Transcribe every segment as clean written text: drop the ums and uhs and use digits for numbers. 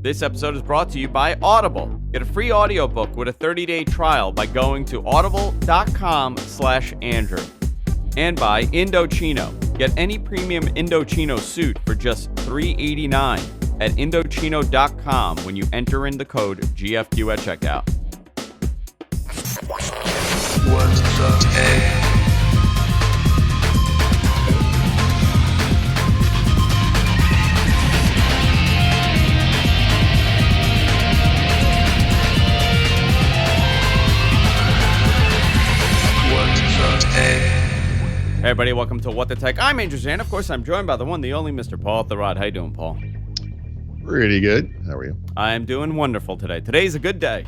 This episode is brought to you by Audible. Get a free audiobook with a 30-day trial by going to audible.com/Andrew. And by Indochino. Get any premium Indochino suit for just $3.89 at Indochino.com when you enter in the code GFQ at checkout. What's the take? Hey everybody, welcome to What the Tech. I'm Andrew Zan. Of course, I'm joined by the one, the only Mr. Paul Thurrott. How you doing, Paul? Pretty good. How are you? I am doing wonderful today. Today's a good day.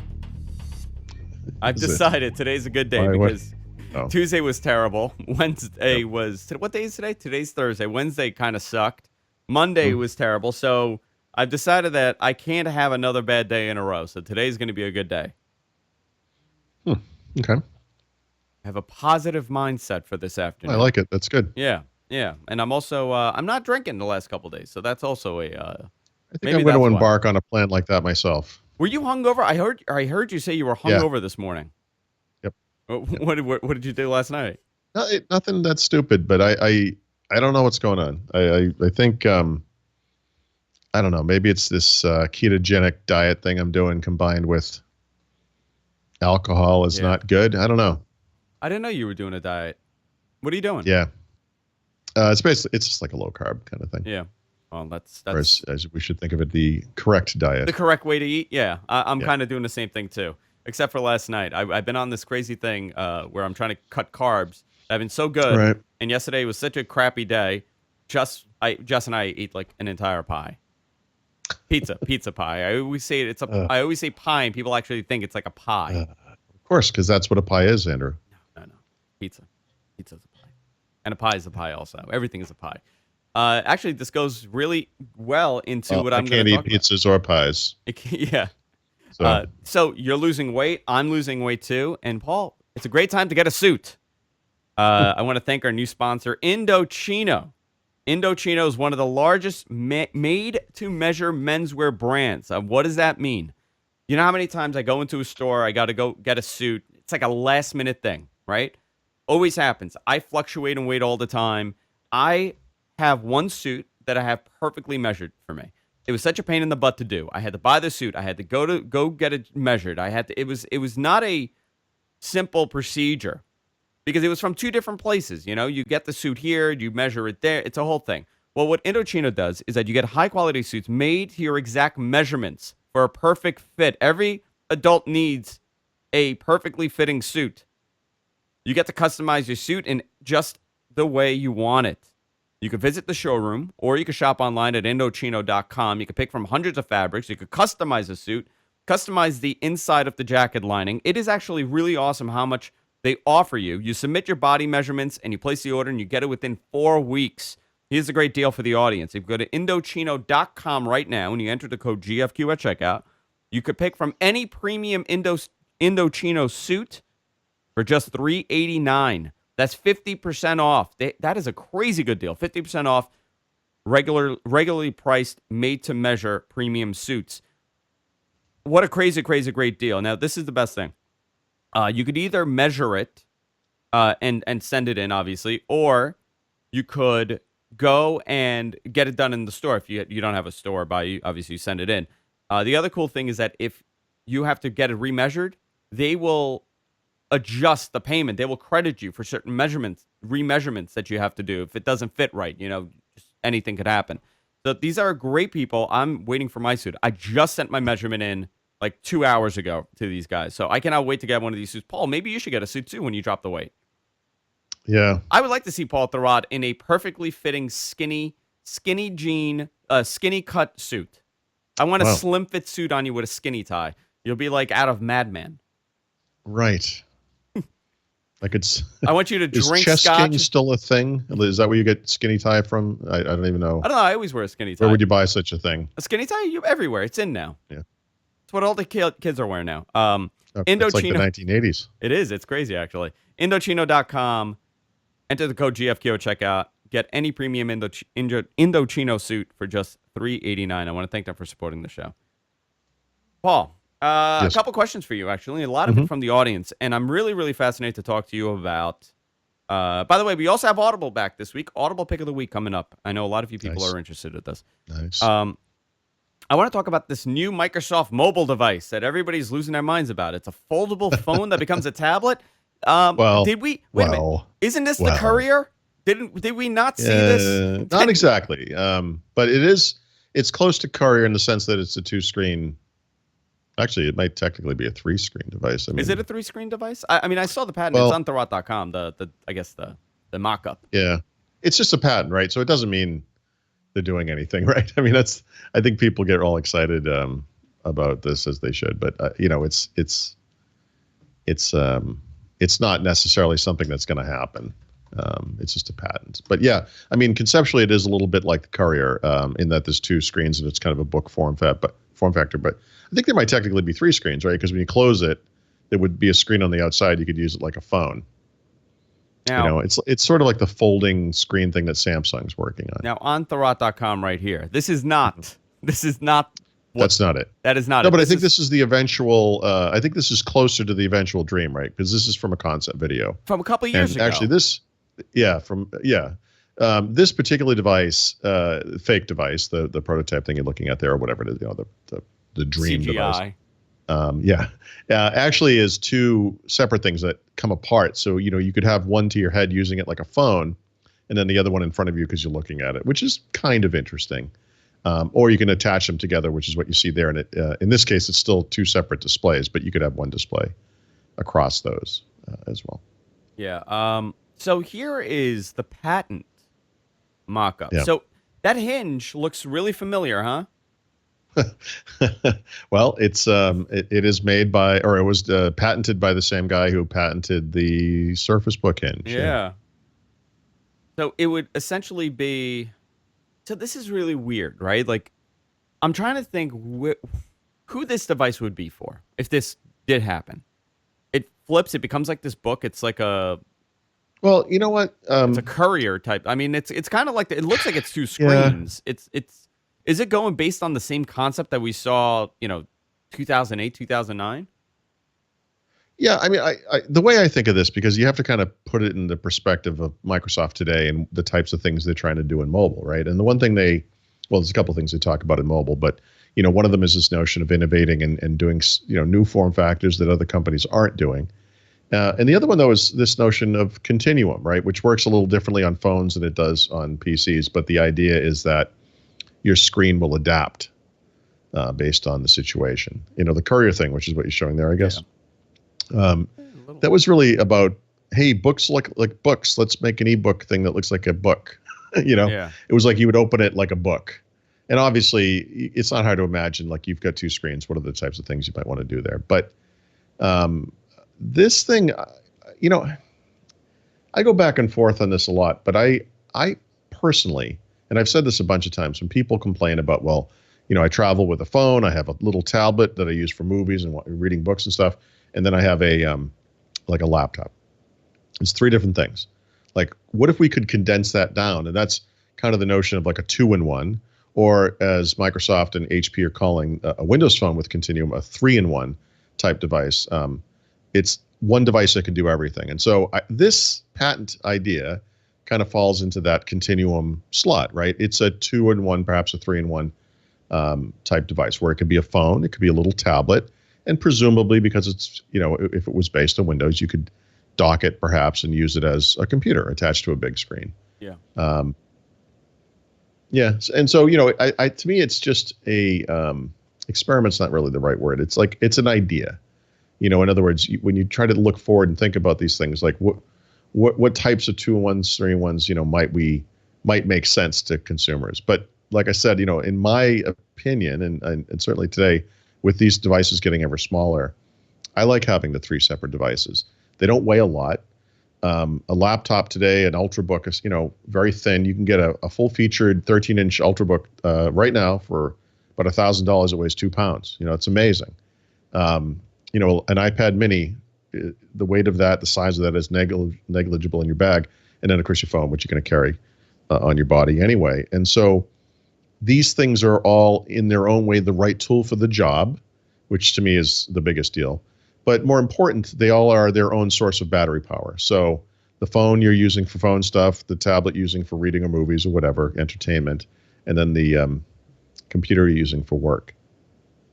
I've decided today's a good day because Tuesday was terrible. Wednesday was... What day is today? Today's Thursday. Wednesday kind of sucked. Monday was terrible. So I've decided that I can't have another bad day in a row. So today's going to be a good day. Okay. I have a positive mindset for this afternoon. I like it. That's good. Yeah. And I'm also, I'm not drinking the last couple days, so that's also a, I think I'm going to embark on a plan like that myself. Were you hungover? I heard you say you were hungover this morning. Yep. What did you do last night? Nothing that stupid, but I don't know what's going on. I think, I don't know, maybe it's this ketogenic diet thing I'm doing combined with alcohol is not good. I don't know. I didn't know you were doing a diet. What are you doing? Yeah. It's just like a low carb kind of thing. Yeah. Well, that's as we should think of it, the correct diet. The correct way to eat. Yeah. I'm kind of doing the same thing too, except for last night. I've been on this crazy thing where I'm trying to cut carbs. I've been so good. Right. And yesterday was such a crappy day. Jess and I ate like an entire pie. Pizza pie. I always say I always say pie, and people actually think it's like a pie. Of course, because that's what a pie is, Andrew. No. Pizza's a pie. And a pie is a pie also. Everything is a pie. Actually, this goes really well into what I'm going to talk about. I can't eat pizzas or pies. Yeah. So you're losing weight. I'm losing weight too. And Paul, it's a great time to get a suit. I want to thank our new sponsor, Indochino. Indochino is one of the largest made-to-measure menswear brands. What does that mean? You know how many times I go into a store, I got to go get a suit. It's like a last-minute thing, right? Always happens. I fluctuate in weight all the time. I have one suit that I have perfectly measured for me. It was such a pain in the butt to do. I had to buy the suit. I had to go get it measured. It was not a simple procedure because it was from two different places. You know, you get the suit here, you measure it there. It's a whole thing. Well, what Indochino does is that you get high-quality suits made to your exact measurements for a perfect fit. Every adult needs a perfectly fitting suit. You get to customize your suit in just the way you want it. You can visit the showroom, or you can shop online at Indochino.com. You can pick from hundreds of fabrics. You could customize a suit, customize the inside of the jacket lining. It is actually really awesome how much they offer you. You submit your body measurements, and you place the order, and you get it within 4 weeks. Here's a great deal for the audience. If you go to Indochino.com right now, and you enter the code GFQ at checkout, you could pick from any premium Indochino suit for just $3.89. That's 50% off. That is a crazy good deal. 50% off regularly priced made-to-measure premium suits. What a crazy, crazy great deal. Now, this is the best thing. You could either measure it and send it in, obviously, or you could go and get it done in the store. If you don't have a store by you, obviously you send it in. The other cool thing is that if you have to get it remeasured, they will adjust the payment. They will credit you for certain remeasurements that you have to do. If it doesn't fit right, just anything could happen. So these are great people. I'm waiting for my suit. I just sent my measurement in like 2 hours ago to these guys. So I cannot wait to get one of these suits. Paul, maybe you should get a suit too when you drop the weight. Yeah. I would like to see Paul Thurrott in a perfectly fitting skinny jean, skinny cut suit. I want a slim fit suit on you with a skinny tie. You'll be like out of Mad Men. Right. Like I want you to drink chest scotch. skin still a thing? Is that where you get skinny tie from? I don't even know. I don't know. I always wear a skinny tie. Where would you buy such a thing? A skinny tie? Everywhere. It's in now. Yeah. It's what all the kids are wearing now. It's like the 1980s. It is. It's crazy, actually. Indochino.com. Enter the code GFQ at checkout. Get any premium Indochino suit for just $3.89. I want to thank them for supporting the show. Paul, a Yes. couple questions for you, actually. A lot of Hmm. it from the audience, and I'm really, really fascinated to talk to you about. By the way, we also have Audible back this week. Audible pick of the week coming up. I know a lot of you people Nice. are interested in this. Nice. Um, I want to talk about this new Microsoft mobile device that everybody's losing their minds about. It's a foldable phone that becomes a tablet. Well, Did we wait a minute? well, Isn't this the well. Courier? Did we not see this? Not exactly. But it's close to Courier in the sense that it's a two-screen. Actually, it might technically be a three-screen device. I Is mean, it a three-screen device? I mean, I saw the patent. It's well, on Thurrott.com. The I guess the mock-up. yeah, it's just a patent, right? So it doesn't mean they're doing anything, right? I mean, I think people get all excited about this as they should, but it's not necessarily something that's going to happen. It's just a patent. But yeah, I mean, conceptually, it is a little bit like the Courier in that there's two screens and it's kind of a book form factor. But I think there might technically be three screens, right? Because when you close it, there would be a screen on the outside. You could use it like a phone. Now, It's sort of like the folding screen thing that Samsung's working on. now on Thurrott.com right here. This is not. This is not. That's not it. That is not. No, it. but I think this is the eventual. I think this is closer to the eventual dream, right? Because this is from a concept video from a couple of years ago. Actually, this particular device, fake device, the prototype thing you're looking at there, or whatever it is, the dream CGI. device. Actually is two separate things that come apart. So you could have one to your head using it like a phone, and then the other one in front of you because you're looking at it, which is kind of interesting. Or you can attach them together, which is what you see there. And in this case, it's still two separate displays, but you could have one display across those as well. Yeah. So here is the patent mock-up. Yeah. So that hinge looks really familiar, huh? Well, it is made by, or it was patented by the same guy who patented the Surface Book hinge. Yeah. So it would essentially be. So this is really weird, right? Like, I'm trying to think who this device would be for if this did happen. It flips. It becomes like this book. It's like a. Well, you know what? It's a Courier type. I mean, it's kind of like it looks like it's two screens. Yeah. It's. Is it going based on the same concept that we saw? 2008, 2009. Yeah, I mean, I the way I think of this, because you have to kind of put it in the perspective of Microsoft today and the types of things they're trying to do in mobile, right? And the one thing there's a couple of things they talk about in mobile, but one of them is this notion of innovating and doing new form factors that other companies aren't doing. And the other one, though, is this notion of continuum, right, which works a little differently on phones than it does on PCs. But the idea is that your screen will adapt based on the situation. The Courier thing, which is what you're showing there, I guess. Yeah. That was really about, hey, books look like books. Let's make an ebook thing that looks like a book. Yeah. It was like you would open it like a book. And obviously, it's not hard to imagine, like, you've got two screens. What are the types of things you might want to do there? But this thing, I go back and forth on this a lot. But I personally, and I've said this a bunch of times, when people complain about, well, I travel with a phone. I have a little tablet that I use for movies and reading books and stuff. And then I have a laptop. It's three different things. Like, what if we could condense that down? And that's kind of the notion of like a 2-in-1, or as Microsoft and HP are calling a Windows Phone with Continuum, a 3-in-1 type device. It's one device that can do everything. And so this patent idea kind of falls into that Continuum slot, right? It's a 2-in-1, perhaps a 3-in-1 type device, where it could be a phone, it could be a little tablet. And presumably, because it's, if it was based on Windows, you could dock it perhaps and use it as a computer attached to a big screen. Yeah. Yeah. And so, to me, it's just experiment's not really the right word. It's like, it's an idea. In other words, when you try to look forward and think about these things, like what types of 2-in-1s, 3-in-1s, might make sense to consumers. But like I said, in my opinion, and certainly today, with these devices getting ever smaller, I like having the three separate devices. They don't weigh a lot. A laptop today, an Ultrabook is, very thin. You can get a full-featured 13-inch Ultrabook right now for about $1,000. It weighs 2 pounds. It's amazing. An iPad Mini, the weight of that, the size of that is negligible in your bag. And then, of course, your phone, which you're going to carry on your body anyway. And so these things are all in their own way the right tool for the job, which to me is the biggest deal. But more important, they all are their own source of battery power. So the phone you're using for phone stuff, the tablet using for reading or movies or whatever, entertainment, and then the computer you're using for work.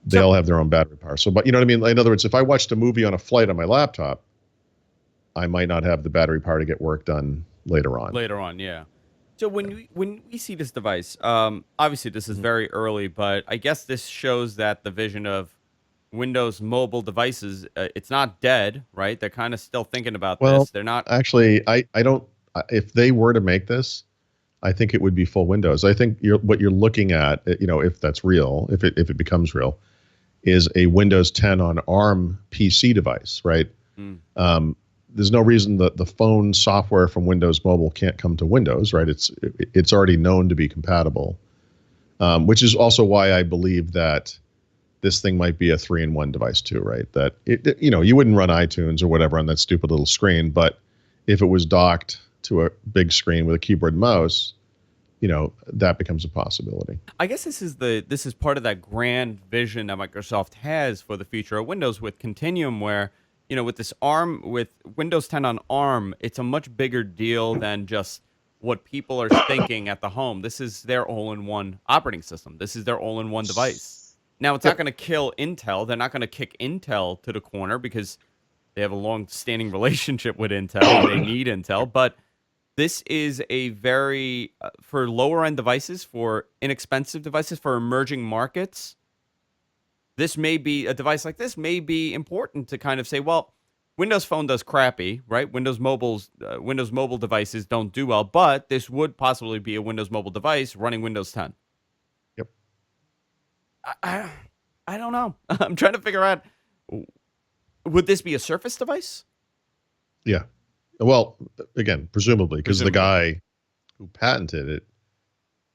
They all have their own battery power. So, but you know what I mean? In other words, if I watched a movie on a flight on my laptop, I might not have the battery power to get work done later on. Later on, yeah. So when we see this device, obviously this is very early, but I guess this shows that the vision of Windows mobile devices, it's not dead, right? They're kind of still thinking about this. They're not actually. I don't. If they were to make this, I think it would be full Windows. I think what you're looking at, if that's real, if it becomes real, is a Windows 10 on ARM PC device, right? There's no reason that the phone software from Windows Mobile can't come to Windows, right? It's already known to be compatible, which is also why I believe that this thing might be a 3-in-1 device too, right? That you wouldn't run iTunes or whatever on that stupid little screen, but if it was docked to a big screen with a keyboard and mouse, that becomes a possibility. I guess this is part of that grand vision that Microsoft has for the future of Windows with Continuum, where with this ARM, with Windows 10 on ARM, it's a much bigger deal than just what people are thinking at the home. This is their all-in-one operating system. This is their all-in-one device. Now, it's not going to kill Intel. They're not going to kick Intel to the corner because they have a long-standing relationship with Intel and they need Intel. But this is a very, for lower-end devices, for inexpensive devices, for emerging markets, this may be, a device like this may be important to kind of say, well, Windows Phone does crappy, right? Windows mobile devices don't do well, but this would possibly be a Windows mobile device running Windows 10. Yep. I don't know. I'm trying to figure out, would this be a Surface device? Yeah. Well, again, presumably, because the guy who patented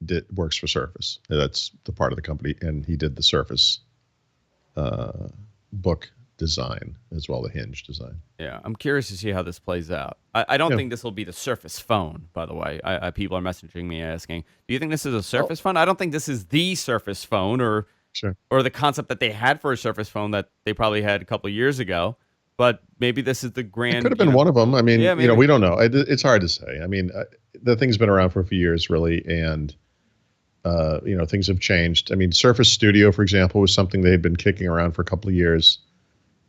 it works for Surface. That's the part of the company, and he did the Surface book design as well, the hinge design. Yeah, I'm curious to see how this plays out. I don't think this will be the Surface phone, by the way. People are messaging me asking, do you think this is a Surface phone? I don't think this is the Surface phone or the concept that they had for a Surface phone that they probably had a couple of years ago. But maybe this is the grand... It could have been one of them. I mean, we don't know. It's hard to say. I mean, the thing's been around for a few years, really, and things have changed. I mean, Surface Studio, for example, was something they had been kicking around for a couple of years.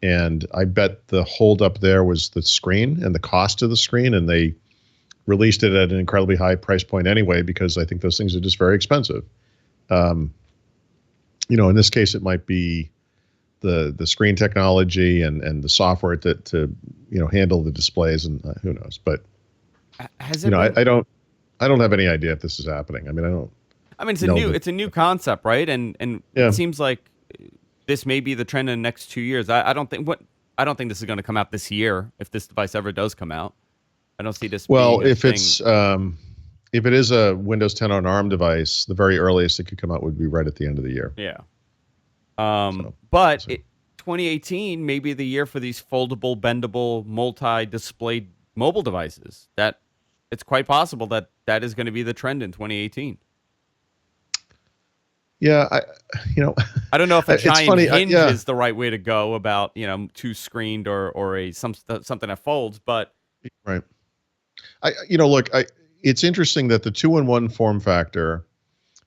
And I bet the holdup there was the screen and the cost of the screen. And they released it at an incredibly high price point anyway, because I think those things are just very expensive. In this case, it might be the screen technology and the software to handle the displays, and who knows. But has it I don't have any idea if this is happening. I mean, it's a new concept, right? And it seems like this may be the trend in the next 2 years. I don't think this is going to come out this year. If this device ever does come out, I don't see this. Well, if it is a Windows 10 on ARM device, the very earliest it could come out would be right at the end of the year. Yeah. But 2018 may be the year for these foldable, bendable, multi-display mobile devices. That it's quite possible that is going to be the trend in 2018 Yeah, I don't know if a giant hinge is the right way to go about two screened or something that folds, but right. It's interesting that the 2-in-1 form factor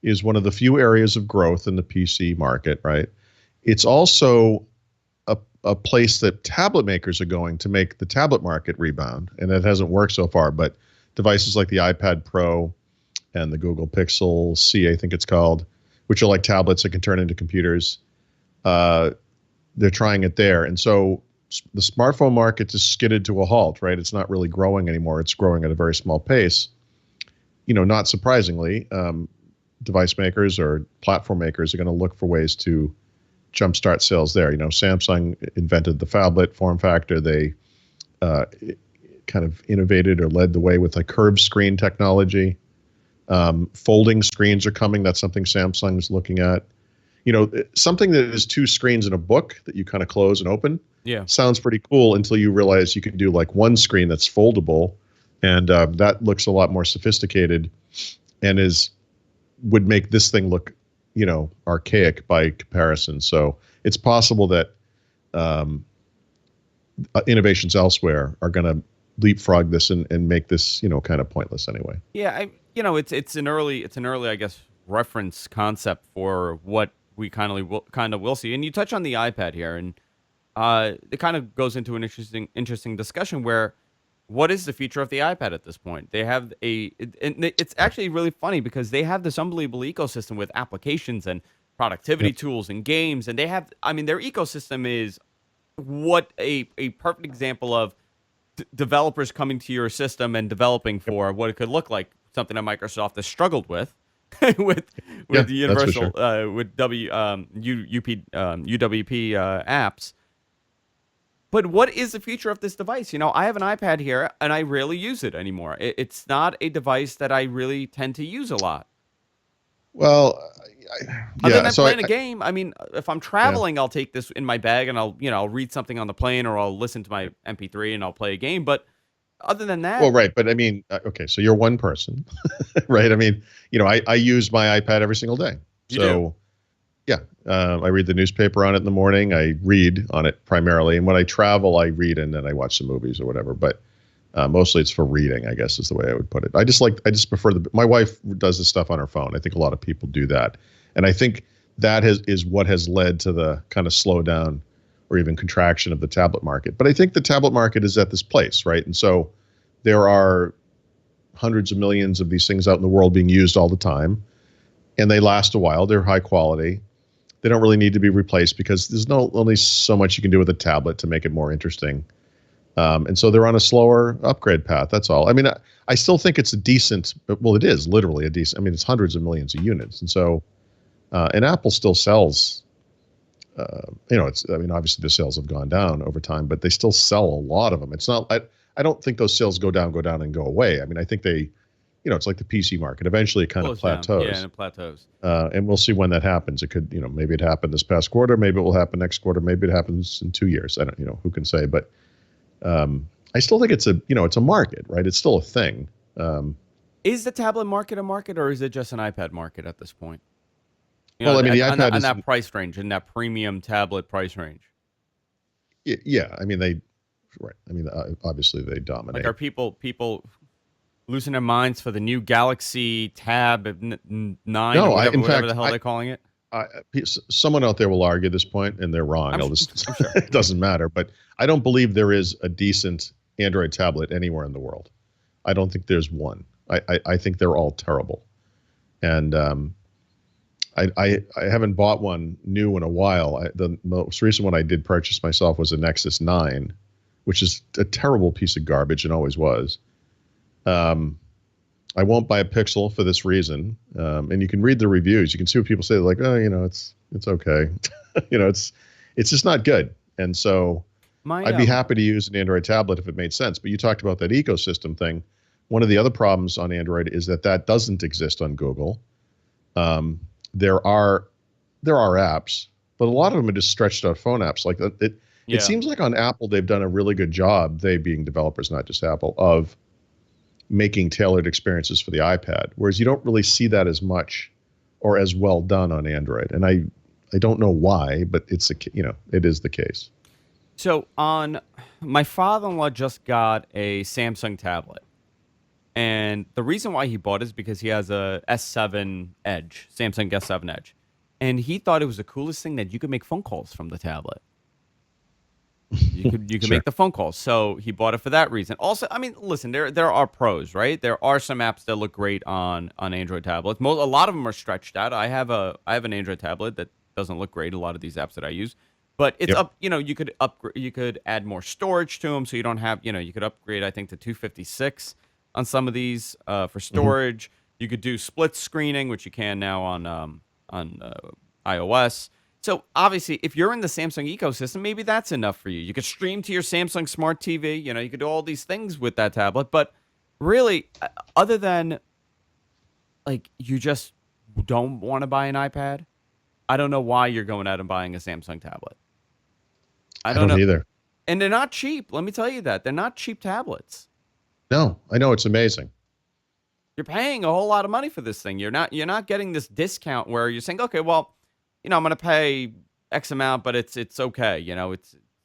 is one of the few areas of growth in the PC market, right? It's also a place that tablet makers are going to make the tablet market rebound, and it hasn't worked so far. But devices like the iPad Pro and the Google Pixel C, I think it's called, which are like tablets that can turn into computers, they're trying it there. And so the smartphone market just skidded to a halt, right? It's not really growing anymore. It's growing at a very small pace. Not surprisingly, device makers or platform makers are going to look for ways to jumpstart sales there. Samsung invented the phablet form factor. They kind of innovated or led the way with a curved screen technology. Folding screens are coming. That's something Samsung is looking at. Something that is two screens in a book that you kind of close and open. Yeah, sounds pretty cool until you realize you can do like one screen that's foldable, and that looks a lot more sophisticated, and would make this thing look, archaic by comparison. So it's possible that um, innovations elsewhere are going to leapfrog this and make this, kind of pointless anyway. Yeah, it's an early I guess reference concept for what we kind of will see. And you touch on the iPad here, and it kind of goes into an interesting discussion where what is the future of the iPad at this point? They have and it's actually really funny because they have this unbelievable ecosystem with applications and productivity Yep. tools and games, and I mean, their ecosystem is what a perfect example of developers coming to your system and developing for what it could look like. Something that Microsoft has struggled with, with Yeah, the that's for universal sure. with UWP apps. But what is the future of this device? I have an iPad here, and I rarely use it anymore. It's not a device that I really tend to use a lot. Well, Other yeah. than So playing a game, I mean, if I'm yeah. traveling, I'll take this in my bag and I'll read something on the plane or I'll listen to my MP3 and I'll play a game. But other than Well, that, right. But I mean, okay. So you're one person, right? I mean, I use my iPad every single day. you do. So yeah, I read the newspaper on it in the morning. I read on it primarily, and when I travel, I read and then I watch some movies or whatever. But mostly it's for reading, I guess is the way I would put it. I just prefer my wife does this stuff on her phone. I think a lot of people do that, and I think that is what has led to the kind of slowdown or even contraction of the tablet market. But I think the tablet market is at this place, right? And so there are hundreds of millions of these things out in the world being used all the time, and they last a while. They're high quality. They don't really need to be replaced because there's only so much you can do with a tablet to make it more interesting. And so they're on a slower upgrade path. That's all. I mean, I still think it's a decent. Well, it is literally a decent. I mean, it's hundreds of millions of units, and so and Apple still sells. It's. I mean, obviously the sales have gone down over time, but they still sell a lot of them. It's not. I don't think those sales go down, and go away. I mean, I think they. It's like the PC market. Eventually, it kind of Slows down. plateaus. Yeah, and it plateaus. And we'll see when that happens. It could, maybe it happened this past quarter. Maybe it will happen next quarter. Maybe it happens in 2 years. I don't, who can say? But I still think it's a market, right? It's still a thing. Is the tablet market a market, or is it just an iPad market at this point? Well, I mean, the On iPad on is, that price range, in that premium tablet price range. yeah. I mean, right. I mean, obviously they Like, dominate. are people losing their minds for the new Galaxy Tab 9 or No, whatever, in whatever fact, the hell they're calling it? someone out there will argue this point, and they're wrong. I'm sure. It doesn't matter. But I don't believe there is a decent Android tablet anywhere in the world. I don't think there's one. I think they're all terrible. And I haven't bought one new in a while. The most recent one I did purchase myself was a Nexus 9, which is a terrible piece of garbage and always was. I won't buy a Pixel for this reason. And you can read the reviews. You can see what people say. They're like, oh, it's okay. It's just not good. And so I'd be happy to use an Android tablet if it made sense. But you talked about that ecosystem thing. One of the other problems on Android is that doesn't exist on Google. There are apps, but a lot of them are just stretched out phone apps. Like it Yeah. seems like on Apple they've done a really good job. They being developers, not just Apple, of making tailored experiences for the iPad, whereas you don't really see that as much or as well done on Android. And I don't know why, but it is the case. So my father-in-law just got a Samsung tablet. And the reason why he bought it is because he has a S7 Edge, Samsung S7 Edge. And he thought it was the coolest thing that you could make phone calls from the tablet. You could Sure. make the phone calls. So he bought it for that reason. Also, I mean, listen, there are pros, right? There are some apps that look great on Android tablets. A lot of them are stretched out. I have an Android tablet that doesn't look great, a lot of these apps that I use. But it's Yep. up, you could upgrade, you could add more storage to them so you don't have, you could upgrade, I think, to 256 on some of these for storage. You could do split screening, which you can now on iOS. So obviously, if you're in the Samsung ecosystem, maybe that's enough for you. You could stream to your Samsung Smart TV. You could do all these things with that tablet. But really, other than like you just don't want to buy an iPad, I don't know why you're going out and buying a Samsung tablet. I I don't know. don't either. And they're not cheap. Let me tell you that. They're not cheap tablets. No, I know it's amazing. You're paying a whole lot of money for this thing. You're not getting this discount where you're saying, okay, well, I'm going to pay X amount, but it's okay.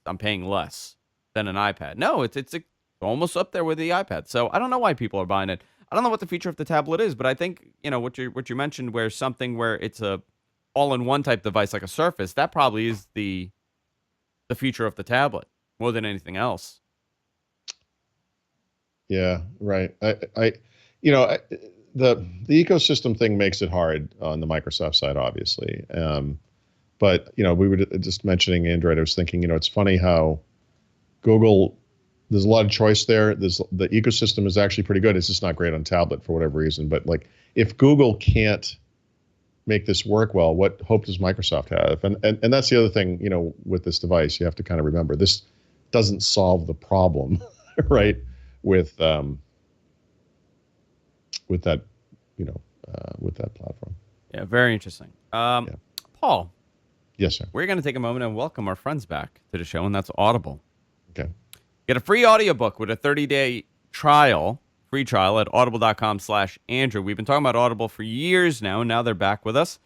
I'm paying less than an iPad. No, it's almost up there with the iPad. So I don't know why people are buying it. I don't know what the feature of the tablet is, but I think what you mentioned, where it's a all-in-one type device like a Surface, that probably is the feature of the tablet more than anything else. Yeah, right. You know, I, the ecosystem thing makes it hard on the Microsoft side, obviously. But we were just mentioning Android. I was thinking, it's funny how Google, there's a lot of choice there. The ecosystem is actually pretty good. It's just not great on tablet for whatever reason. But like, if Google can't make this work well, what hope does Microsoft have? And that's the other thing, with this device, you have to kind of remember this doesn't solve the problem, right? With that, with that platform. Yeah, very interesting. Yeah. Paul. Yes, sir. We're going to take a moment and welcome our friends back to the show, and that's Audible. Okay. Get a free audiobook with a 30-day free trial at audible.com/Andrew. We've been talking about Audible for years now, and now they're back with us.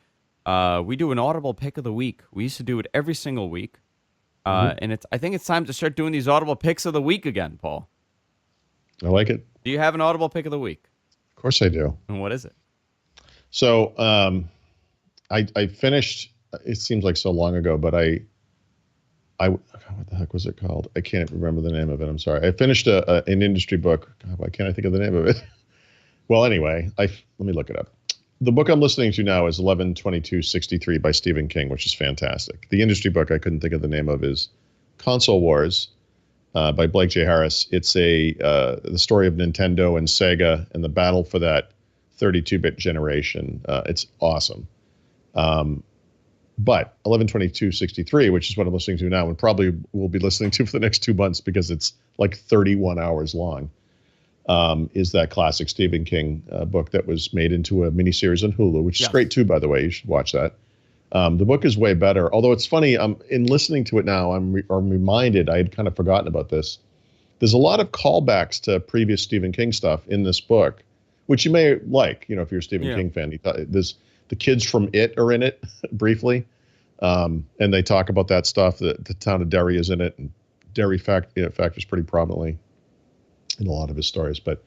We do an Audible pick of the week. We used to do it every single week. And I think it's time to start doing these Audible picks of the week again, Paul. I like it. Do you have an Audible pick of the week? Of course I do. And what is it? So I finished, it seems like so long ago, but what the heck was it called? I can't remember the name of it. I'm sorry. I finished an industry book. God, why can't I think of the name of it? Well, anyway, let me look it up. The book I'm listening to now is 11/22/63 by Stephen King, which is fantastic. The industry book I couldn't think of the name of is Console Wars by Blake J. Harris. It's the story of Nintendo and Sega and the battle for that 32-bit generation. It's awesome. But 11/22/63, which is what I'm listening to now, and probably will be listening to for the next 2 months because it's like 31 hours long, is that classic Stephen King book that was made into a miniseries on Hulu, which is great too, by the way. You should watch that. The book is way better. Although it's funny, in listening to it now, I'm reminded, I had kind of forgotten about this. There's a lot of callbacks to previous Stephen King stuff in this book, which you may like, if you're a Stephen King fan. The kids from It are in it briefly, and they talk about that stuff. The town of Derry is in it, and Derry factors pretty prominently in a lot of his stories. But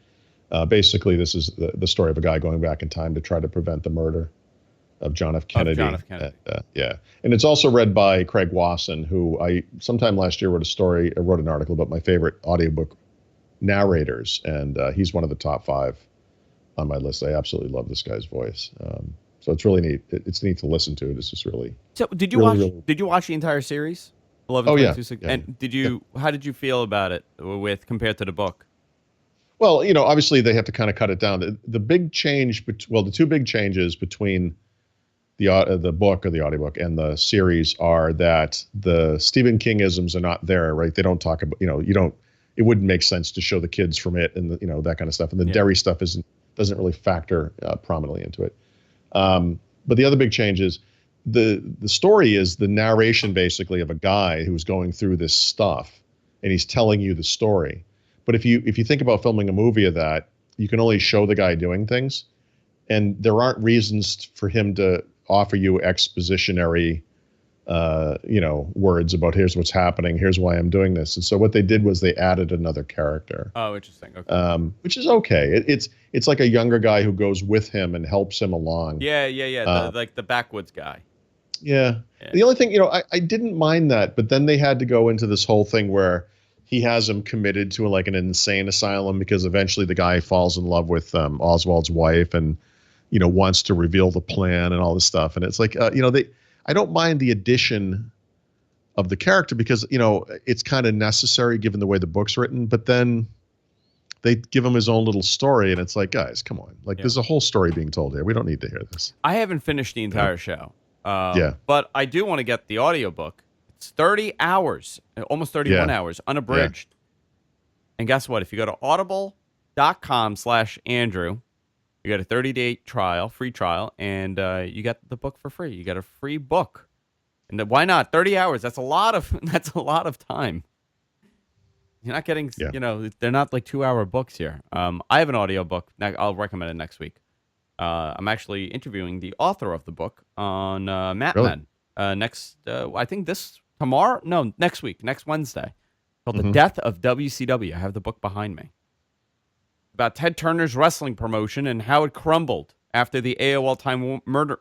basically, this is the story of a guy going back in time to try to prevent the murder of John F. Kennedy. Yeah. And it's also read by Craig Wasson, who I sometime last year wrote an article about my favorite audiobook narrators. And he's one of the top 5 on my list. I absolutely love this guy's voice. So it's really neat. It's neat to listen to. It's just really. So did you watch the entire series? 11, oh, 22, yeah. And how did you feel about it compared to the book? Well, obviously they have to kind of cut it down. The big change, the two big changes between the book or the audiobook and the series are that the Stephen King-isms are not there, right? They don't talk about, it wouldn't make sense to show the kids from It and that kind of stuff. And the Derry stuff doesn't really factor prominently into it. But the other big change is the story is the narration basically of a guy who's going through this stuff and he's telling you the story. But if you think about filming a movie of that, you can only show the guy doing things, and there aren't reasons for him to offer you expositionary, words about here's what's happening, here's why I'm doing this. And so what they did was they added another character. Oh, interesting. Okay. Which is okay. It's like a younger guy who goes with him and helps him along. Yeah. Like the backwoods guy. Yeah. The only thing, I didn't mind that, but then they had to go into this whole thing where he has him committed to like an insane asylum because eventually the guy falls in love with Oswald's wife and, wants to reveal the plan and all this stuff. And it's like, I don't mind the addition of the character because, it's kind of necessary given the way the book's written, but then they give him his own little story and it's like, guys, come on. Like there's a whole story being told here. We don't need to hear this. I haven't finished the entire show. But I do want to get the audiobook. It's 30 hours, almost 31 hours, unabridged. And guess what? If you go to audible.com/Andrew, you get a 30-day free trial, and you get the book for free. You get a free book. And why not? 30 hours. That's a lot of time. You're not getting, Yeah. they're not like 2-hour books here. I have an audio book. I'll recommend it next week. I'm actually interviewing the author of the book on Mad Really? Men. I think tomorrow? No, next week, next Wednesday. Called The Mm-hmm. Death of WCW. I have the book behind me. About Ted Turner's wrestling promotion and how it crumbled after the AOL Time merger,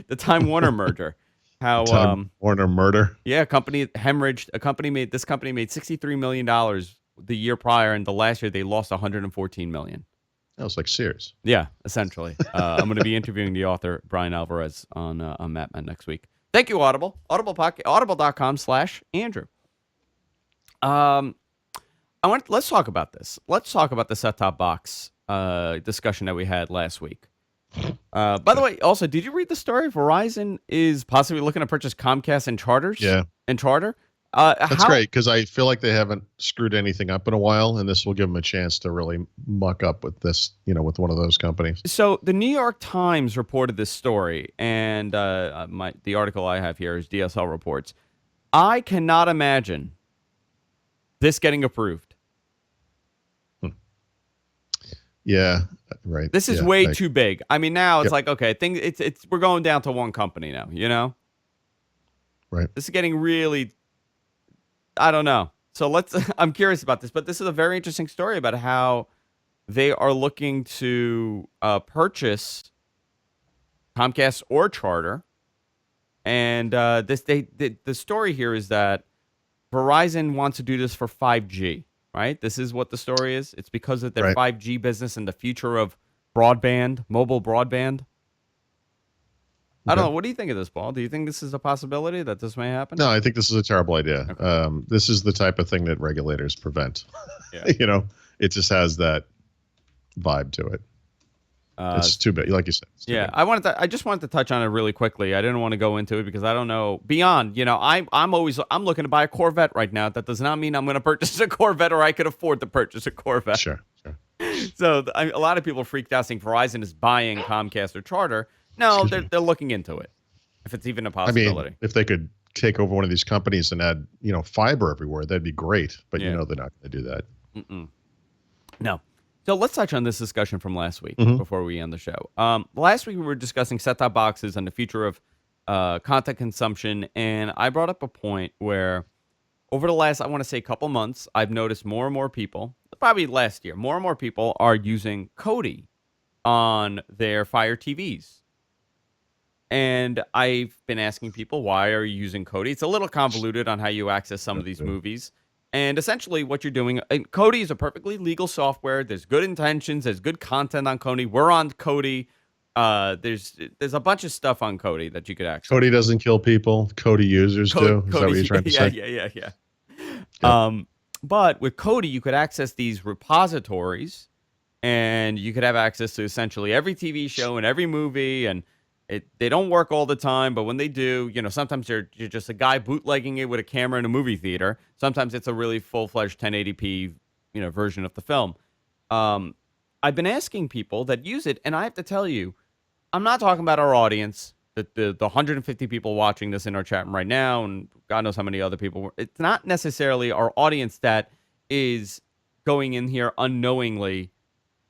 the Time Warner merger. How Time Warner murder. yeah, a company hemorrhaged. This company made $63 million the year prior, and the last year they lost $114 million. That was like Sears. Yeah, essentially. I'm going to be interviewing the author Brian Alvarez on Mad Men next week. Thank you, Audible. Audible.com/Andrew. Let's talk about this. Let's talk about the set-top box discussion that we had last week. By the way, also, did you read the story? Verizon is possibly looking to purchase Comcast and Charter. That's great because I feel like they haven't screwed anything up in a while, and this will give them a chance to really muck up with this, with one of those companies. So the New York Times reported this story, and the article I have here is DSL reports. I cannot imagine this getting approved. Yeah, right. This is way too big. I mean, now it's like, okay, we're going down to one company now, Right. This is getting really, I don't know. So I'm curious about this, but this is a very interesting story about how they are looking to purchase Comcast or Charter. And the story here is that Verizon wants to do this for 5G. Right? This is what the story is. It's because of their 5G business and the future of broadband, mobile broadband. I don't know. What do you think of this, Paul? Do you think this is a possibility that this may happen? No, I think this is a terrible idea. Okay. This is the type of thing that regulators prevent. Yeah. It just has that vibe to it. It's too big, like you said. Yeah, I just wanted to touch on it really quickly. I didn't want to go into it because I don't know beyond. I'm looking to buy a Corvette right now. That does not mean I'm going to purchase a Corvette or I could afford to purchase a Corvette. Sure. So a lot of people freaked out saying Verizon is buying Comcast or Charter. No, they're looking into it. If it's even a possibility. I mean, if they could take over one of these companies and add, fiber everywhere, that'd be great. But they're not going to do that. No. So let's touch on this discussion from last week before we end the show. Last week we were discussing set-top boxes and the future of content consumption, and I brought up a point where over the last, I want to say, couple months, I've noticed more and more people, probably last year, more and more people are using Kodi on their Fire TVs. And I've been asking people, why are you using Kodi? It's a little convoluted on how you access some of these movies. And essentially what you're doing, Kodi is a perfectly legal software. There's good intentions. There's good content on Kodi. We're on Kodi. There's a bunch of stuff on Kodi that you could access. Kodi doesn't kill people. Kodi users do. Is that what you're trying to say? Yeah. But with Kodi, you could access these repositories, and you could have access to essentially every TV show and every movie. And they don't work all the time, but when they do, sometimes you're just a guy bootlegging it with a camera in a movie theater. Sometimes it's a really full-fledged 1080p, version of the film. I've been asking people that use it, and I have to tell you, I'm not talking about our audience, the 150 people watching this in our chat room right now, and God knows how many other people. It's not necessarily our audience that is going in here unknowingly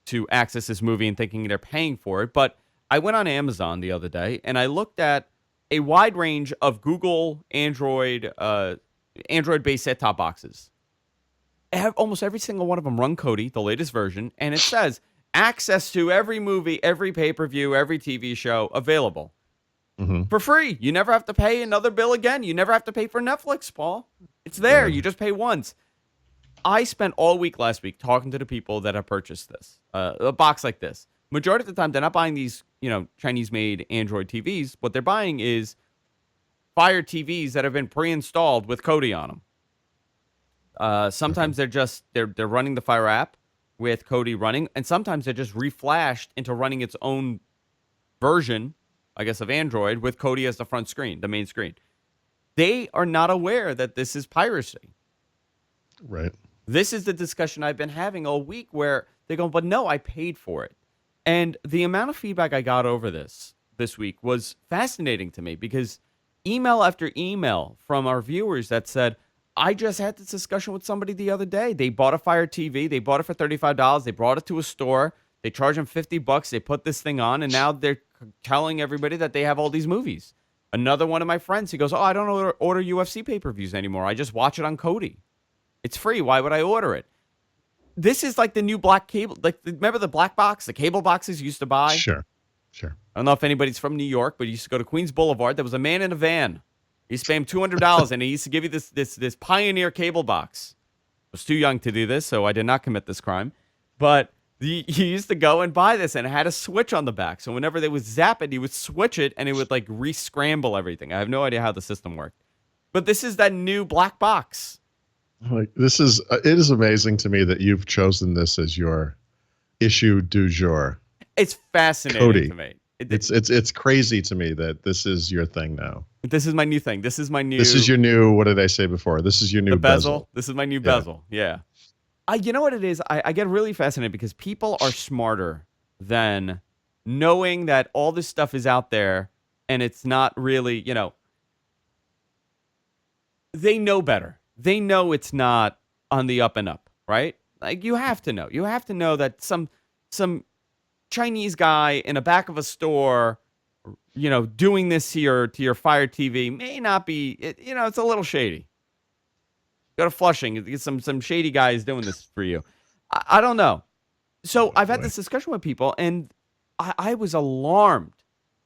to access this movie and thinking they're paying for it, but I went on Amazon the other day and I looked at a wide range of Google Android-based set-top boxes. Almost every single one of them run Kodi, the latest version, and it says access to every movie, every pay-per-view, every TV show available for free. You never have to pay another bill again. You never have to pay for Netflix, Paul. It's there. You just pay once. I spent all week last week talking to the people that have purchased this, a box like this. Majority of the time, they're not buying these, Chinese-made Android TVs. What they're buying is Fire TVs that have been pre-installed with Kodi on them. Sometimes they're running the Fire app with Kodi running, and sometimes they're just reflashed into running its own version, I guess, of Android with Kodi as the front screen, the main screen. They are not aware that this is piracy. Right. This is the discussion I've been having all week where they go, but no, I paid for it. And the amount of feedback I got over this week was fascinating to me because email after email from our viewers that said, I just had this discussion with somebody the other day. They bought a Fire TV. They bought it for $35. They brought it to a store. They charge them $50. They put this thing on, and now they're telling everybody that they have all these movies. Another one of my friends, he goes, "Oh, I don't order UFC pay-per-views anymore. I just watch it on Kodi. It's free. Why would I order it?" This is like the new black cable. Like, remember the black box, the cable boxes you used to buy? Sure. I don't know if anybody's from New York, but you used to go to Queens Boulevard. There was a man in a van. He used to pay him $200, and he used to give you this Pioneer cable box. I was too young to do this, so I did not commit this crime. But he used to go and buy this, and it had a switch on the back. So whenever they would zap it, he would switch it, and it would like re-scramble everything. I have no idea how the system worked. But this is that new black box. Like, it is amazing to me that you've chosen this as your issue du jour. It's fascinating Kodi. to me. It's crazy to me that this is your thing now. This is my new thing. This is your new, what did I say before? This is your new bezel. This is my new bezel. Yeah. You know what it is? I get really fascinated because people are smarter than knowing that all this stuff is out there and it's not really, they know better. They know it's not on the up and up, right? Like, you have to know. You have to know that some Chinese guy in the back of a store, doing this to your Fire TV may not be, it's a little shady. Go to Flushing, get some shady guys doing this for you. I don't know. So I've had this discussion with people, and I was alarmed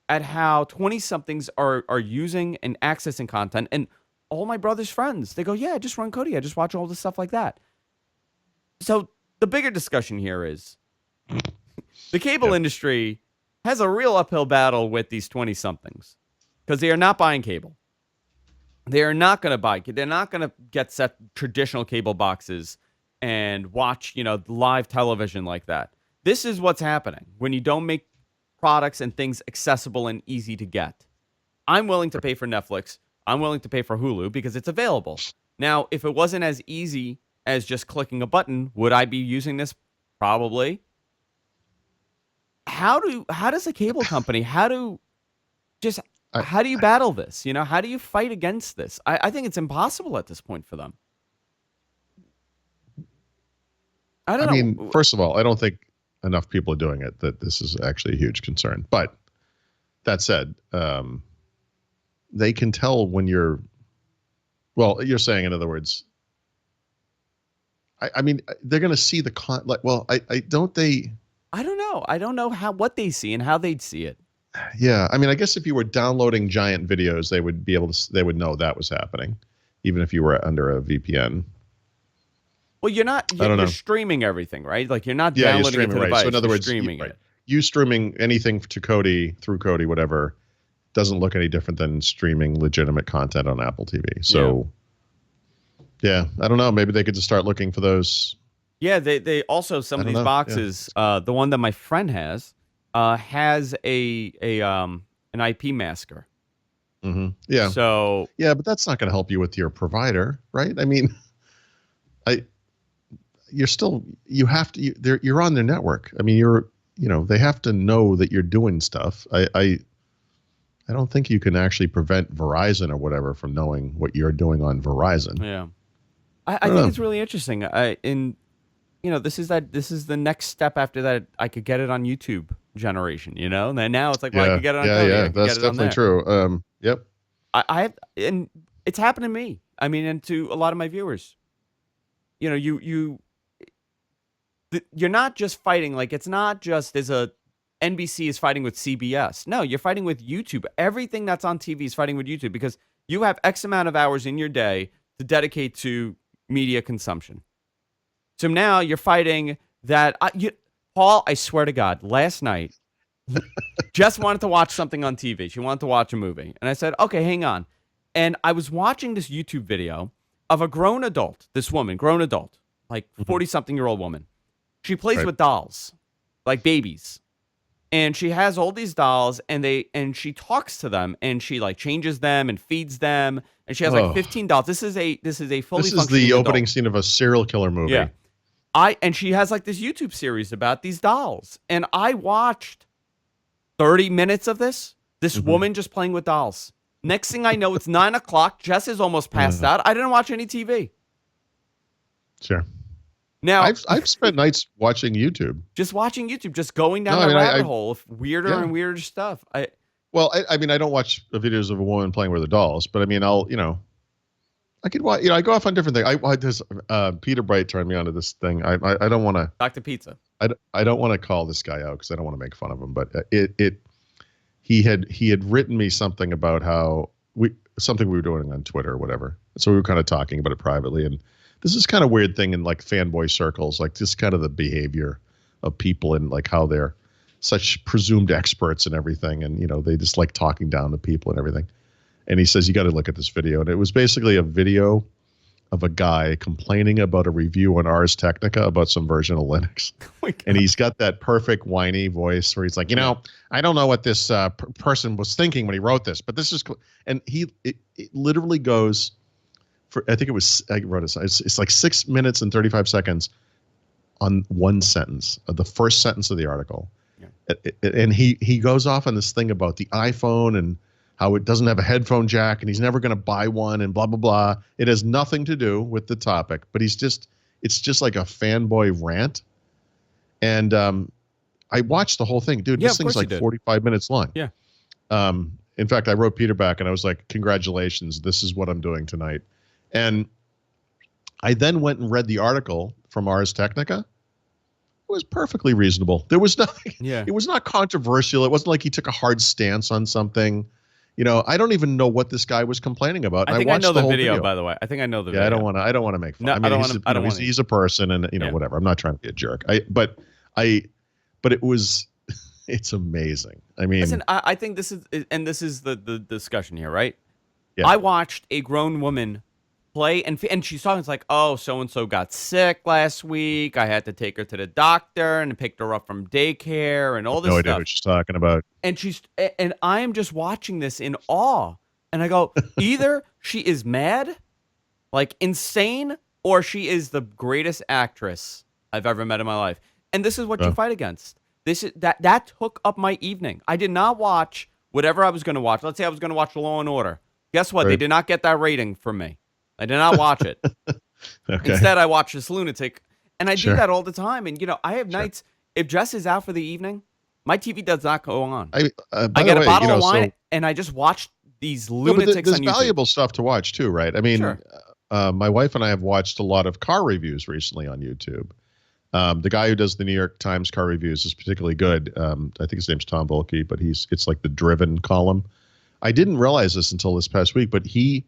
at how 20-somethings are using and accessing content. And all my brother's friends, they go, "Yeah, I just run Kodi. I just watch all this stuff like that." So the bigger discussion here is the cable industry has a real uphill battle with these 20-somethings because they are not buying cable. They are not going to buy. They're not going to get set traditional cable boxes and watch, live television like that. This is what's happening when you don't make products and things accessible and easy to get. I'm willing to pay for Netflix. I'm willing to pay for Hulu because it's available. Now, if it wasn't as easy as just clicking a button, would I be using this? Probably. How does a cable company, how do you battle this? How do you fight against this? I think it's impossible at this point for them. I don't know. I mean, first of all, I don't think enough people are doing it that this is actually a huge concern. But that said, they can tell when you're saying, in other words, I mean, they're going to see the I don't know. I don't know what they see and how they'd see it. Yeah, I mean, I guess if you were downloading giant videos, they would know that was happening, even if you were under a VPN. Well, you're streaming everything, right? Like, you're not downloading it to the device. So in other words, streaming it. You streaming anything to Kodi through Kodi, whatever, doesn't look any different than streaming legitimate content on Apple TV. So, yeah, I don't know. Maybe they could just start looking for those. Yeah, they also, some of these boxes, the one that my friend has an IP masker. Mm-hmm. Yeah. So yeah, but that's not going to help you with your provider, right? I mean, you're on their network. I mean, they have to know that you're doing stuff. I don't think you can actually prevent Verizon or whatever from knowing what you're doing on Verizon. Yeah. I think it's really interesting. This is the next step after that. I could get it on YouTube generation, and then now it's like, well, I could get it on Kodi. Yeah, that's definitely true. Yep. And it's happened to me. I mean, and to a lot of my viewers. You're not just fighting, like, it's not just as a NBC is fighting with CBS. No, you're fighting with YouTube. Everything that's on TV is fighting with YouTube because you have X amount of hours in your day to dedicate to media consumption. So now you're fighting that. Paul, I swear to God, last night, just wanted to watch something on TV. She wanted to watch a movie. And I said, okay, hang on. And I was watching this YouTube video of a grown adult, like 40-something-year-old woman. She plays with dolls, like babies. And she has all these dolls, and she talks to them, and she like changes them and feeds them. And she has like 15 dolls. This is a fully functioning the adult. opening scene of a serial killer movie. Yeah. And she has like this YouTube series about these dolls. And I watched 30 minutes of this woman just playing with dolls. Next thing I know, it's 9 o'clock. Jess is almost passed out. I didn't watch any TV. Sure. Now I've spent nights watching YouTube. Just watching YouTube, just going down No, I that mean, rabbit hole of weirder and weirder stuff. I mean, I don't watch the videos of a woman playing with her dolls, but I mean, I could watch, I go off on different things. This Peter Bright turned me onto this thing. I don't want to Dr. Pizza. I don't want to call this guy out because I don't want to make fun of him, but he had written me something about how something we were doing on Twitter or whatever. So we were kind of talking about it privately, and this is kind of weird thing in like fanboy circles, like just kind of the behavior of people and like how they're such presumed experts and everything, and they just like talking down to people and everything. And he says, you got to look at this video. And it was basically a video of a guy complaining about a review on Ars Technica about some version of Linux. Oh, and he's got that perfect whiny voice where he's like, I don't know what this person was thinking when he wrote this, but this is cool. And it literally goes for, I think I wrote it. It's like 6 minutes and 35 seconds on one sentence of the first sentence of the article. Yeah. And he goes off on this thing about the iPhone and how it doesn't have a headphone jack and he's never going to buy one and blah, blah, blah. It has nothing to do with the topic, but it's just like a fanboy rant. And I watched the whole thing. Dude, this thing's like 45 minutes long. Yeah. In fact, I wrote Peter back and I was like, congratulations, this is what I'm doing tonight. And I then went and read the article from Ars Technica. It was perfectly reasonable. There was nothing. Yeah. It was not controversial. It wasn't like he took a hard stance on something. I don't even know what this guy was complaining about. I think I know the video, by the way. I think I know the video. I don't want to make fun. No, he's a person, and whatever. I'm not trying to be a jerk. But it's amazing. I mean, listen, I think this is the discussion here, right? Yeah. I watched a grown woman play, and she's talking. It's like, oh, so and so got sick last week. I had to take her to the doctor and picked her up from daycare and all this stuff. No idea what she's talking about. And I am just watching this in awe. And I go, either she is mad, like insane, or she is the greatest actress I've ever met in my life. And this is what you fight against. That took up my evening. I did not watch whatever I was going to watch. Let's say I was going to watch Law and Order. Guess what? Right. They did not get that rating from me. I did not watch it. Okay. Instead, I watched this lunatic. And I do that all the time. And, I have nights, if Jess is out for the evening, my TV does not go on. I get a bottle of wine, and I just watch these lunatics on YouTube. There's valuable stuff to watch, too, right? I mean, my wife and I have watched a lot of car reviews recently on YouTube. The guy who does the New York Times car reviews is particularly good. I think his name's Tom Volke, but it's like the driven column. I didn't realize this until this past week, but he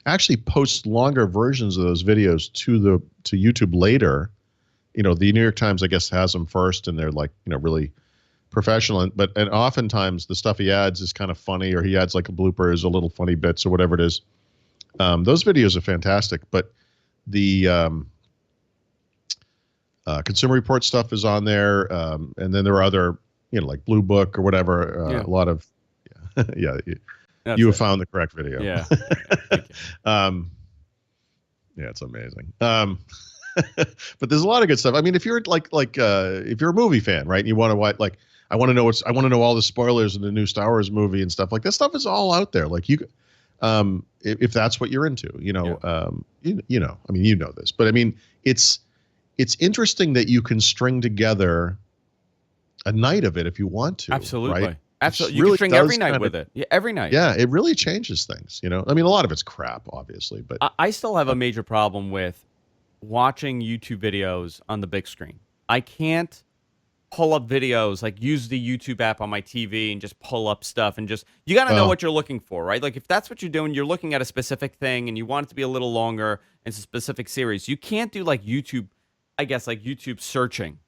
actually posts longer versions of those videos to YouTube later. The New York Times, I guess, has them first, and they're like, really professional. And oftentimes the stuff he adds is kind of funny, or he adds like a bloopers, a little funny bits, or whatever it is. Those videos are fantastic, but the Consumer Report stuff is on there, and then there are other, like Blue Book or whatever. A lot of, you have found the correct video. Yeah. It's amazing. But there's a lot of good stuff. I mean, if you're if you're a movie fan, right, and you want to watch, like, I want to know all the spoilers in the new Star Wars movie and stuff like that. Stuff is all out there. Like if that's what you're into, I mean, you know this, but I mean, it's interesting that you can string together a night of it if you want to. Absolutely. Right? Absolutely. You can string every night with it. Yeah, every night. Yeah, it really changes things. I mean, a lot of it's crap, obviously, but I still have a major problem with watching YouTube videos on the big screen. I can't pull up videos, like use the YouTube app on my TV and just pull up stuff and you got to know what you're looking for, right? Like if that's what you're doing, you're looking at a specific thing and you want it to be a little longer. It's a specific series. You can't do like YouTube, I guess, like YouTube searching.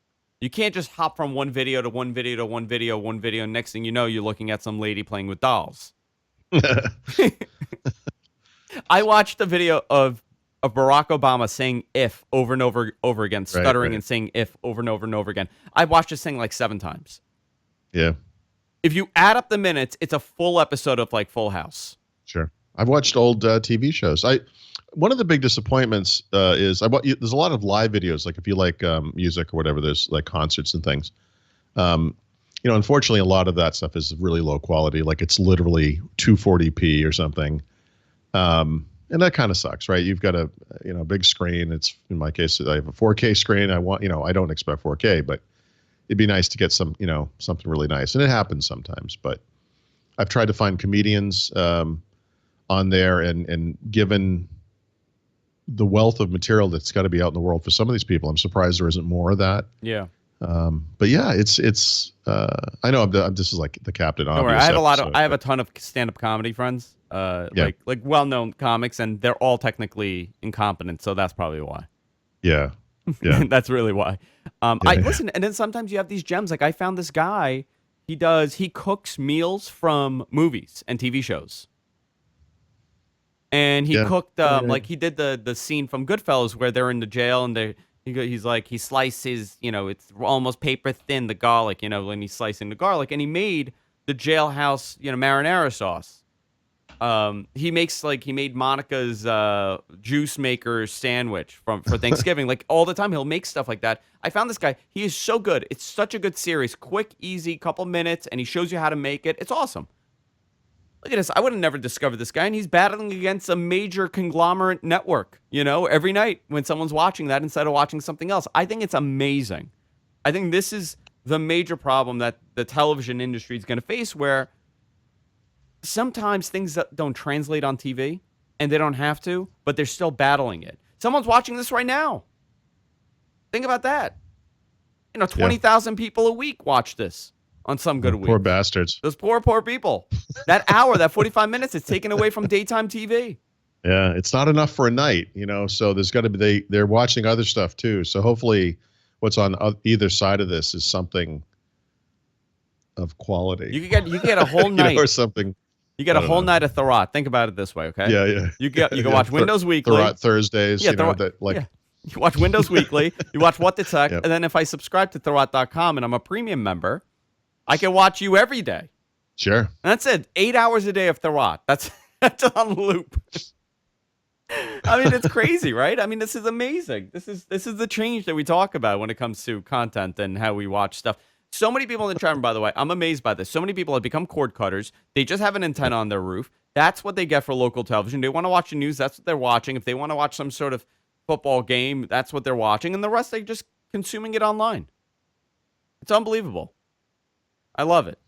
You can't just hop from one video to one video to one video, one video. Next thing you know, you're looking at some lady playing with dolls. I watched a video of Barack Obama saying "if" over and over again, stuttering and saying "if" over and over again. I watched this thing like 7 times. Yeah. If you add up the minutes, it's a full episode of like Full House. Sure. I've watched old TV shows. One of the big disappointments is there's a lot of live videos. Like if you like music or whatever, there's like concerts and things. unfortunately, a lot of that stuff is really low quality. Like it's literally 240p or something. And that kind of sucks, right? You've got a big screen. It's, in my case, I have a 4K screen. I don't expect 4K, but it'd be nice to get something really nice. And it happens sometimes, but I've tried to find comedians on there, and given the wealth of material that's got to be out in the world for some of these people, I'm surprised there isn't more of that. Yeah. But yeah, it's I know this is like the Captain Obvious. Don't worry, I have episode, I have a ton of stand-up comedy friends, like well-known comics, and they're all technically incompetent, so that's probably why. Yeah. Yeah. That's really why. Listen, and then sometimes you have these gems. Like I found this guy, he cooks meals from movies and TV shows. And he cooked, like he did the scene from Goodfellas where they're in the jail and he slices, it's almost paper thin, the garlic, when he's slicing the garlic, and he made the jailhouse, marinara sauce. He made Monica's juice maker sandwich for Thanksgiving. Like all the time, he'll make stuff like that. I found this guy. He is so good. It's such a good series. Quick, easy, couple minutes, and he shows you how to make it. It's awesome. Look at this. I would have never discovered this guy, and he's battling against a major conglomerate network, every night when someone's watching that instead of watching something else. I think it's amazing. I think this is the major problem that the television industry is going to face, where sometimes things that don't translate on TV, and they don't have to, but they're still battling it. Someone's watching this right now. Think about that. 20,000 people a week watch this on some good week. Poor bastards. Those poor people. That hour, that 45 minutes, it's taken away from daytime TV. Yeah, it's not enough for a night, so there's got to be, they're watching other stuff too. So hopefully what's on either side of this is something of quality. You get a whole night. Or something. You get a whole night of Thurrott. Think about it this way, okay? Yeah. You can watch Windows Weekly. Thurrott Thursdays, Yeah. You watch Windows Weekly. You watch What the Tech. Yep. And then if I subscribe to Thurrott.com and I'm a premium member, I can watch you every day. Sure. And that's it. 8 hours a day of Thurrott. That's on loop. I mean, it's crazy, right? I mean, this is amazing. This is the change that we talk about when it comes to content and how we watch stuff. So many people in the chat room, by the way, I'm amazed by this. So many people have become cord cutters. They just have an antenna on their roof. That's what they get for local television. They want to watch the news. That's what they're watching. If they want to watch some sort of football game, that's what they're watching. And the rest, they're just consuming it online. It's unbelievable. I love it.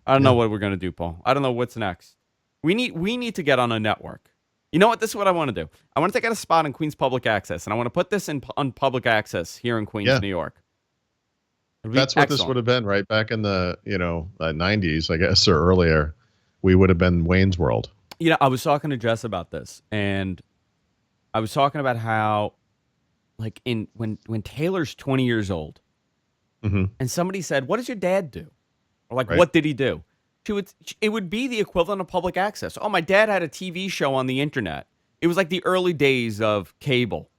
I don't know what we're going to do, Paul. I don't know what's next. We need to get on a network. You know what? This is what I want to do. I want to take out a spot in Queens Public Access, and I want to put this on public access here in Queens, New York. That's what this would have been, right? Back in the 90s, I guess, or earlier, we would have been Wayne's World. I was talking to Jess about this, and I was talking about how, like, when Taylor's 20 years old, and somebody said, "What does your dad do?" Or like, "What did he do?" It would be the equivalent of public access. Oh, my dad had a TV show on the internet. It was like the early days of cable.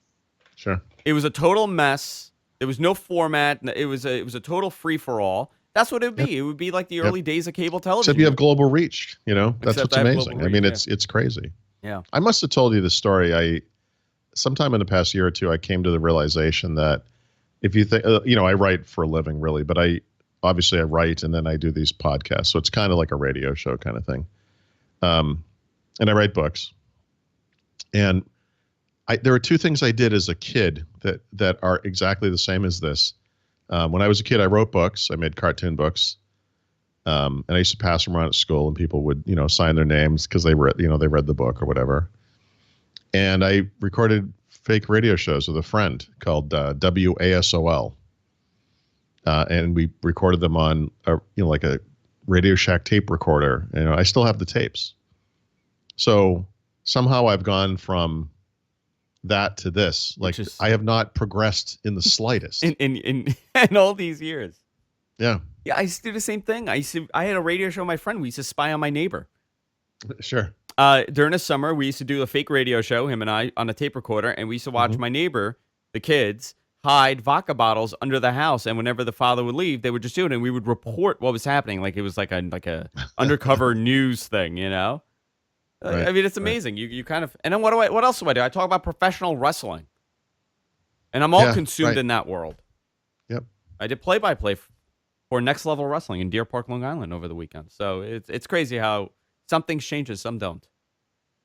Sure. It was a total mess. There was no format. It was a total free for all. That's what it would be. Yep. It would be like the early days of cable television. Except you have global reach. That's Except what's amazing. I mean, it's crazy. Yeah. I must have told you the story. Sometime in the past year or two, I came to the realization that if you think, I write for a living, really, but I write and then I do these podcasts. So it's kind of like a radio show kind of thing. And I write books. And there are two things I did as a kid that are exactly the same as this. When I was a kid, I wrote books. I made cartoon books. And I used to pass them around at school, and people would, sign their names because they read the book or whatever. And I recorded fake radio shows with a friend called WASOL. And we recorded them on like a Radio Shack tape recorder. I still have the tapes. So somehow I've gone from that to this. Like, I have not progressed in the slightest in all these years. Yeah. I used to do the same thing. I had a radio show with my friend. We used to spy on my neighbor. Sure. During the summer, we used to do a fake radio show, him and I, on a tape recorder, and we used to watch my neighbor, the kids, hide vodka bottles under the house, and whenever the father would leave, they would just do it, and we would report what was happening, like it was like a undercover news thing, Right. I mean, it's amazing. Right. You kind of, and then what else do? I talk about professional wrestling, and I'm all consumed in that world. Yep. I did play-by-play for Next Level Wrestling in Deer Park, Long Island over the weekend. So it's crazy how some things changes, some don't.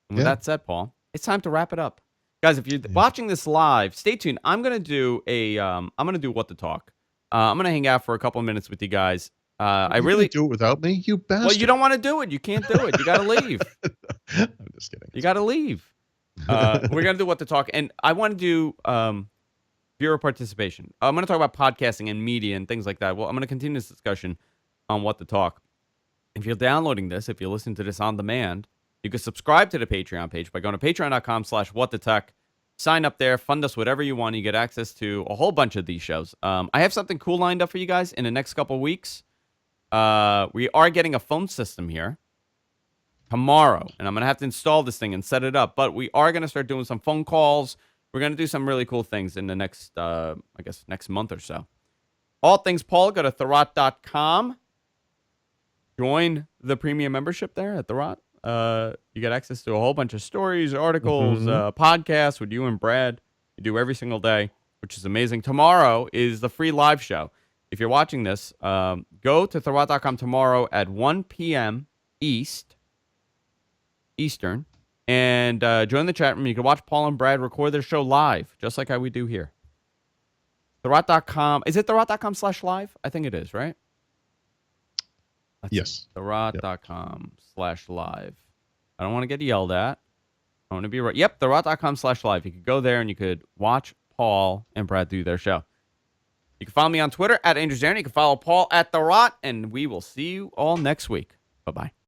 And with that said, Paul, it's time to wrap it up. Guys, if you're watching this live, stay tuned. I'm gonna do What to Talk. I'm gonna hang out for a couple of minutes with you guys. I really do it without me, you bastard. Well, you don't want to do it. You can't do it. You got to leave. I'm just kidding. You got to leave. We're gonna do What to Talk, and I want to do viewer participation. I'm gonna talk about podcasting and media and things like that. Well, I'm gonna continue this discussion on What to Talk. If you're downloading this, if you listen to this on demand, you can subscribe to the Patreon page by going to patreon.com/whatthetech. Sign up there, fund us whatever you want. You get access to a whole bunch of these shows. I have something cool lined up for you guys in the next couple of weeks. We are getting a phone system here tomorrow, and I'm going to have to install this thing and set it up, but we are going to start doing some phone calls. We're going to do some really cool things in the next, next month or so. All things Paul, go to therot.com. Join the premium membership there at Therot. You get access to a whole bunch of stories, articles, podcasts with you and Brad. You do every single day, which is amazing. Tomorrow is the free live show. If you're watching this, go to therot.com tomorrow at 1 p.m. Eastern, and join the chat room. You can watch Paul and Brad record their show live, just like how we do here. Therot.com. Is it therot.com/live? I think it is, right? Yes. Therot.com/live. I don't want to get yelled at. I want to be right. Yep, therot.com/live. You could go there and you could watch Paul and Brad do their show. You can follow me on Twitter at Andrew Zarin. You can follow Paul at Therot, and we will see you all next week. Bye-bye.